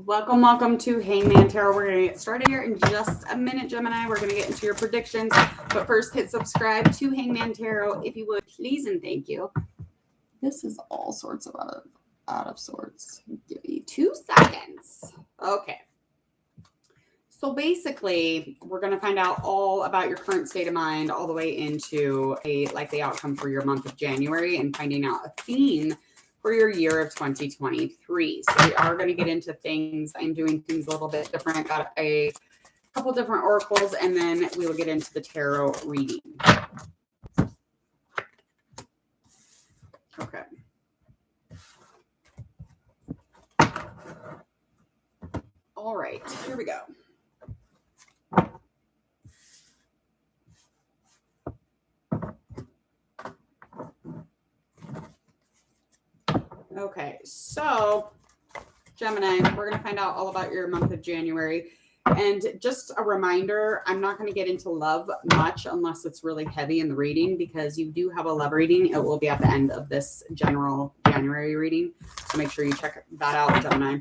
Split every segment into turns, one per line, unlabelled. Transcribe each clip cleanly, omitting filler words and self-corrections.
Welcome to Hangman Tarot. We're going to get started here in just a minute, Gemini. We're going to get into your predictions. But first, hit subscribe to Hangman Tarot if you would, please, and thank you. This is all sorts of out of sorts. Give me 2 seconds. Okay. So basically, we're going to find out all about your current state of mind all the way into a likely outcome for your month of January and finding out a theme for your year of 2023. So we are going to get into things. I'm doing things a little bit different. Got a couple different oracles, and then we will get into the tarot reading. Okay. All right, here we go. Okay, so Gemini, we're going to find out all about your month of January. And just a reminder, I'm not going to get into love much unless it's really heavy in the reading, because you do have a love reading. It will be at the end of this general January reading. So make sure you check that out, Gemini.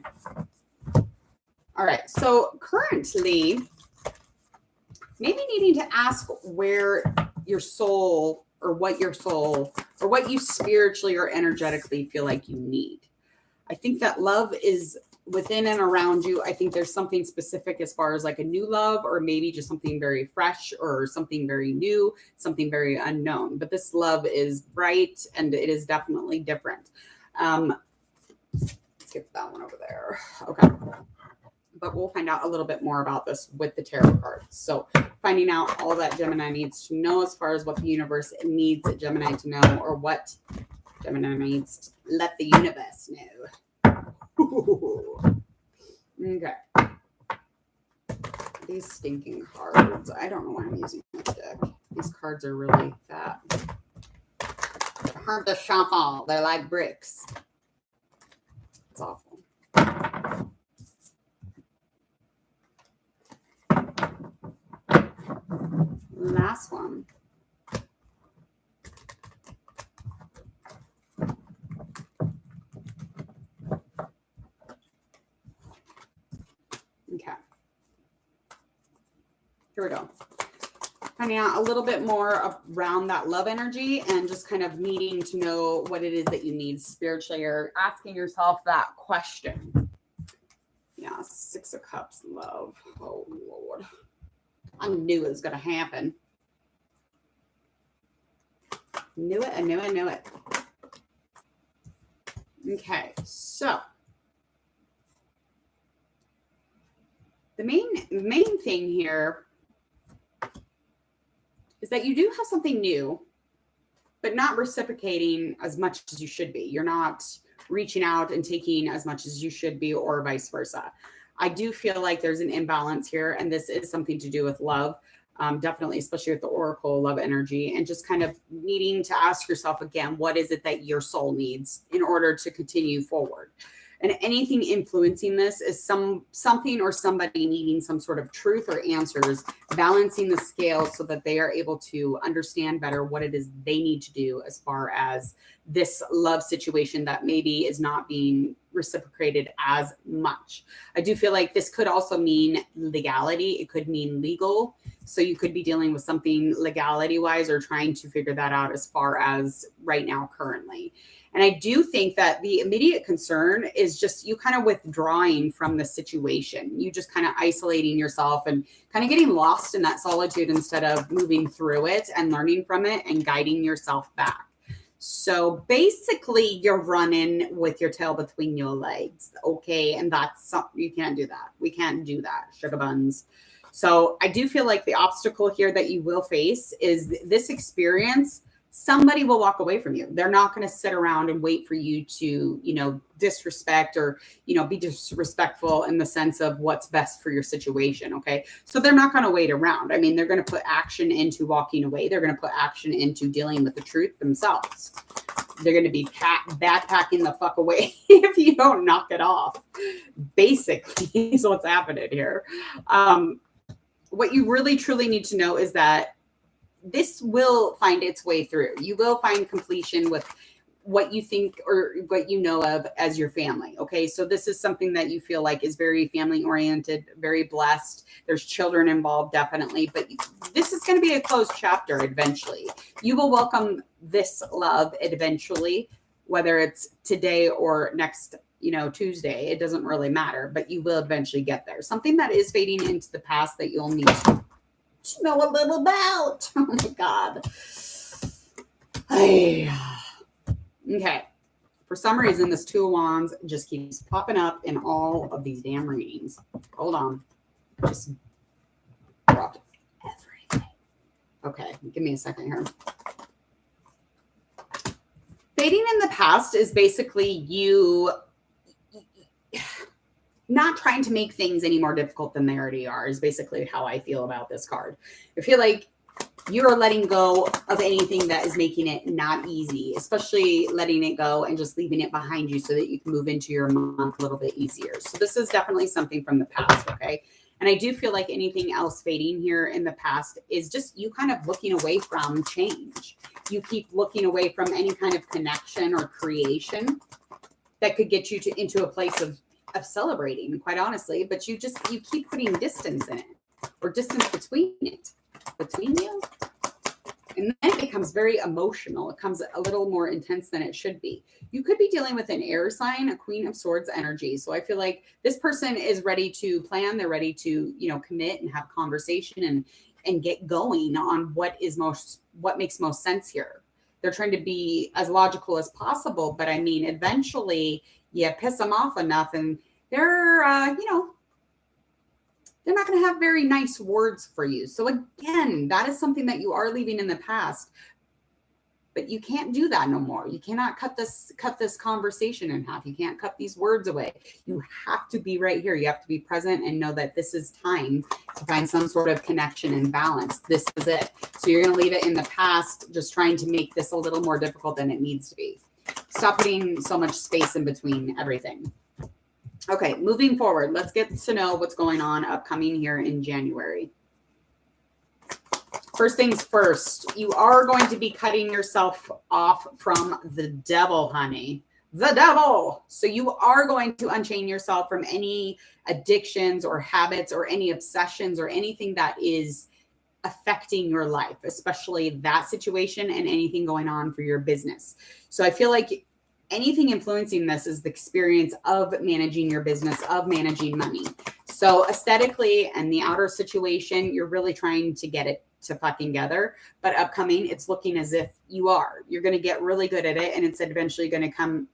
All right, so currently, maybe needing to ask where your soul or what you spiritually or energetically feel like you need. I think that love is within and around you. I think there's something specific as far as like a new love, or maybe just something very fresh or something very new, something very unknown. But this love is bright and it is definitely different. Let's get that one over there. Okay. But we'll find out a little bit more about this with the tarot cards. So finding out all that Gemini needs to know as far as what the universe needs Gemini to know, or what Gemini needs to let the universe know. Okay. These stinking cards. I don't know why I'm using this deck. These cards are really fat. They're hard to shuffle. They're like bricks. It's awful. Last one. Okay. Here we go. Finding out a little bit more around that love energy and just kind of needing to know what it is that you need spiritually, or asking yourself that question. Yeah, 6 of Cups, love. Oh, Lord. I knew it was going to happen. Knew it. Okay, so the main thing here is that you do have something new, but not reciprocating as much as you should be. You're not reaching out and taking as much as you should be, or vice versa. I do feel like there's an imbalance here, and this is something to do with love, definitely, especially with the Oracle love energy, and just kind of needing to ask yourself again, what is it that your soul needs in order to continue forward? And anything influencing this is something or somebody needing some sort of truth or answers, balancing the scale so that they are able to understand better what it is they need to do as far as this love situation that maybe is not being reciprocated as much. I do feel like this could also mean legality. It could mean legal. So you could be dealing with something legality wise, or trying to figure that out as far as right now currently. And I do think that the immediate concern is just you kind of withdrawing from the situation. You just kind of isolating yourself and kind of getting lost in that solitude instead of moving through it and learning from it and guiding yourself back. So basically you're running with your tail between your legs. Okay. And that's something, you can't do that. We can't do that, sugar buns. So I do feel like the obstacle here that you will face is this experience. Somebody will walk away from you. They're not going to sit around and wait for you to, disrespect or, be disrespectful in the sense of what's best for your situation. Okay. So they're not going to wait around. I mean, they're going to put action into walking away. They're going to put action into dealing with the truth themselves. They're going to be backpacking the fuck away if you don't knock it off. Basically is what's happening here. What you really truly need to know is that this will find its way through. You will find completion with what you think or what you know of as your family. Okay. So this is something that you feel like is very family oriented, very blessed. There's children involved, definitely, but this is going to be a closed chapter eventually. You will welcome this love eventually, whether it's today or next, Tuesday. It doesn't really matter, but you will eventually get there. Something that is fading into the past that you'll need to know a little about. Oh my God. Okay. For some reason, this Two of Wands just keeps popping up in all of these damn readings. Hold on. Just dropped everything. Okay. Give me a second here. Fading in the past is basically you not trying to make things any more difficult than they already are, is basically how I feel about this card. I feel like you're letting go of anything that is making it not easy, especially letting it go and just leaving it behind you so that you can move into your month a little bit easier. So this is definitely something from the past, okay? And I do feel like anything else fading here in the past is just you kind of looking away from change. You keep looking away from any kind of connection or creation that could get you into a place of celebrating, quite honestly, but you keep putting distance in it, or distance between you, and then it becomes very emotional. It becomes a little more intense than it should be. You could be dealing with an air sign, a Queen of Swords energy. So I feel like this person is ready to plan. They're ready to, commit and have conversation and get going on what makes most sense here. They're trying to be as logical as possible, but I mean, eventually you piss them off enough and they're not going to have very nice words for you. So again, that is something that you are leaving in the past, but you can't do that no more. You cannot cut this conversation in half. You can't cut these words away. You have to be right here. You have to be present and know that this is time to find some sort of connection and balance. This is it. So you're going to leave it in the past, just trying to make this a little more difficult than it needs to be. Stop putting so much space in between everything. Okay, moving forward, let's get to know what's going on upcoming here in January. First things first, you are going to be cutting yourself off from the devil, honey. The devil. So you are going to unchain yourself from any addictions or habits or any obsessions or anything that is affecting your life, especially that situation and anything going on for your business. So I feel like anything influencing this is the experience of managing your business, of managing money. So aesthetically and the outer situation, you're really trying to get it to fucking together. But upcoming, it's looking as if you're going to get really good at it. And it's eventually going to come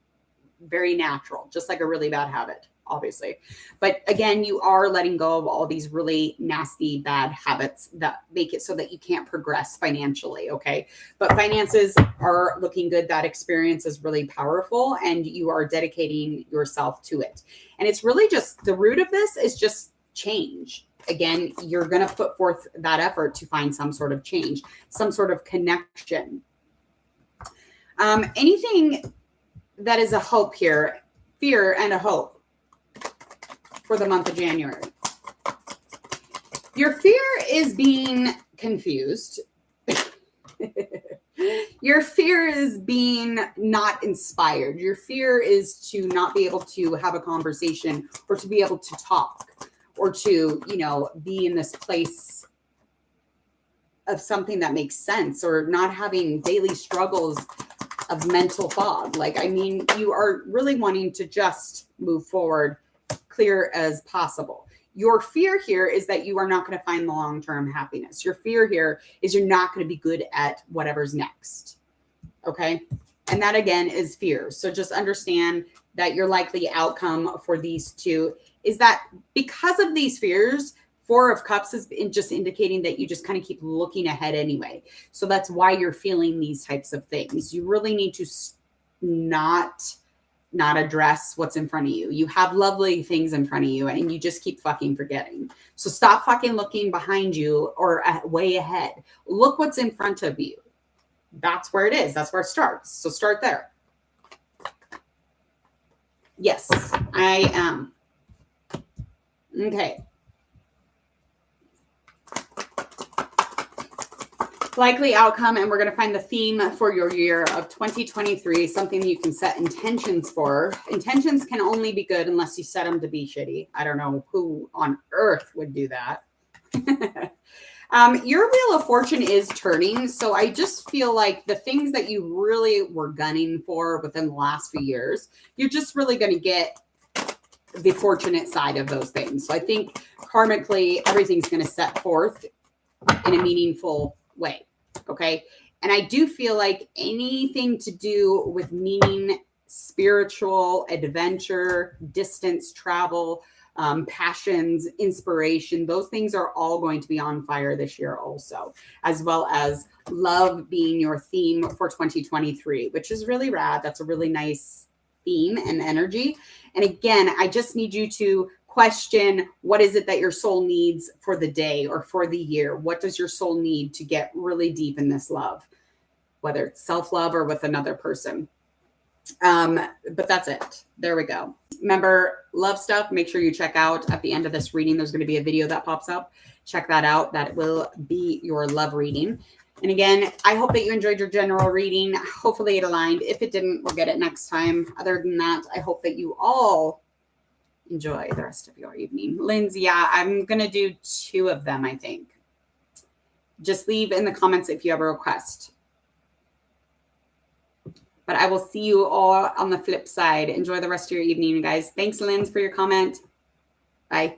very natural, just like a really bad habit, obviously. But again, you are letting go of all these really nasty, bad habits that make it so that you can't progress financially. Okay. But finances are looking good. That experience is really powerful and you are dedicating yourself to it. And it's really just the root of this is just change. Again, you're going to put forth that effort to find some sort of change, some sort of connection. Anything that is a hope here, fear and a hope for the month of January. Your fear is being confused. Your fear is being not inspired. Your fear is to not be able to have a conversation or to be able to talk or to, be in this place of something that makes sense or not having daily struggles of mental fog. You are really wanting to just move forward clear as possible. Your fear here is that you are not going to find the long-term happiness. Your fear here is you're not going to be good at whatever's next. Okay. And that again is fear. So just understand that your likely outcome for these two is that because of these fears, Four of Cups is just indicating that you just kind of keep looking ahead anyway. So that's why you're feeling these types of things. You really need to not address what's in front of you. You have lovely things in front of you and you just keep fucking forgetting. So stop fucking looking behind you or way ahead. Look what's in front of you. That's where it is. That's where it starts. So start there. Yes, I am. Okay. Likely outcome, and we're going to find the theme for your year of 2023, something that you can set intentions for. Intentions can only be good unless you set them to be shitty. I don't know who on earth would do that. Your Wheel of Fortune is turning, so I just feel like the things that you really were gunning for within the last few years, you're just really going to get the fortunate side of those things. So I think karmically, everything's going to set forth in a meaningful way. Okay. And I do feel like anything to do with meaning, spiritual, adventure, distance travel, passions, inspiration, those things are all going to be on fire this year also, as well as love being your theme for 2023, which is really rad. That's a really nice theme and energy. And again, I just need you to question, what is it that your soul needs for the day or for the year? What does your soul need to get really deep in this love, whether it's self-love or with another person? But that's it. There we go. Remember, love stuff, make sure you check out at the end of this reading. There's going to be a video that pops up. Check that out. That will be your love reading. And again, I hope that you enjoyed your general reading. Hopefully it aligned. If it didn't, we'll get it next time. Other than that, I hope that you all enjoy the rest of your evening. Lindsay, yeah, I'm going to do 2 of them, I think. Just leave in the comments if you have a request. But I will see you all on the flip side. Enjoy the rest of your evening, guys. Thanks, Linz, for your comment. Bye.